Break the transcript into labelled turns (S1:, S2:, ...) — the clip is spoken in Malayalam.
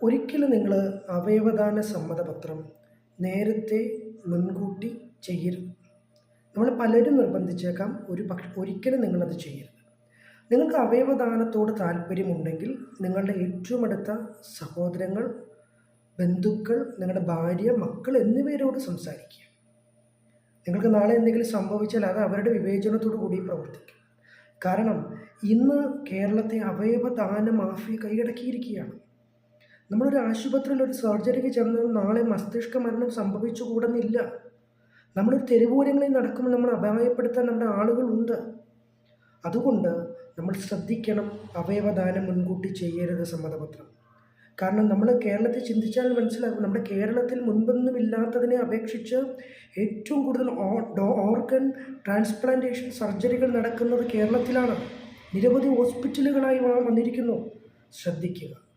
S1: ഒരിക്കലും നിങ്ങൾ അവയവദാന സമ്മതപത്രം നേരത്തെ മുൻകൂട്ടി ചെയ്യരുത്. നമ്മൾ പലരും നിർബന്ധിച്ചേക്കാം, ഒരിക്കലും നിങ്ങളത് ചെയ്യരുത്. നിങ്ങൾക്ക് അവയവദാനത്തോട് താല്പര്യമുണ്ടെങ്കിൽ നിങ്ങളുടെ ഏറ്റവും അടുത്ത സഹോദരങ്ങൾ, ബന്ധുക്കൾ, നിങ്ങളുടെ ഭാര്യ, മക്കൾ എന്നിവരോട് സംസാരിക്കുക. നിങ്ങൾക്ക് നാളെ എന്തെങ്കിലും സംഭവിച്ചാൽ അത് അവരുടെ വിവേചനത്തോടു കൂടി പ്രവർത്തിക്കും. കാരണം ഇന്ന് കേരളത്തെ അവയവദാന മാഫിയ കൈയടക്കിയിരിക്കുകയാണ്. നമ്മളൊരു ആശുപത്രിയിൽ ഒരു സർജറിക്ക് ചെന്നാൽ നാളെ മസ്തിഷ്ക മരണം സംഭവിച്ചുകൂടുന്നില്ല. നമ്മളൊരു തെരുവോരങ്ങളിൽ നടക്കുമ്പോൾ നമ്മൾ അപായപ്പെടുത്താൻ നമ്മുടെ ആളുകളുണ്ട്. അതുകൊണ്ട് നമ്മൾ ശ്രദ്ധിക്കണം, അവയവദാനം മുൻകൂട്ടി ചെയ്യരുത് സമ്മതപത്രം. കാരണം നമ്മൾ കേരളത്തിൽ ചിന്തിച്ചാൽ മനസ്സിലാകും, നമ്മുടെ കേരളത്തിൽ മുൻപൊന്നുമില്ലാത്തതിനെ അപേക്ഷിച്ച് ഏറ്റവും കൂടുതൽ ഓർഗൻ ട്രാൻസ്പ്ലാന്റേഷൻ സർജറികൾ നടക്കുന്നത് കേരളത്തിലാണ്. നിരവധി ഹോസ്പിറ്റലുകളായി വന്നിരിക്കുന്നു. ശ്രദ്ധിക്കുക.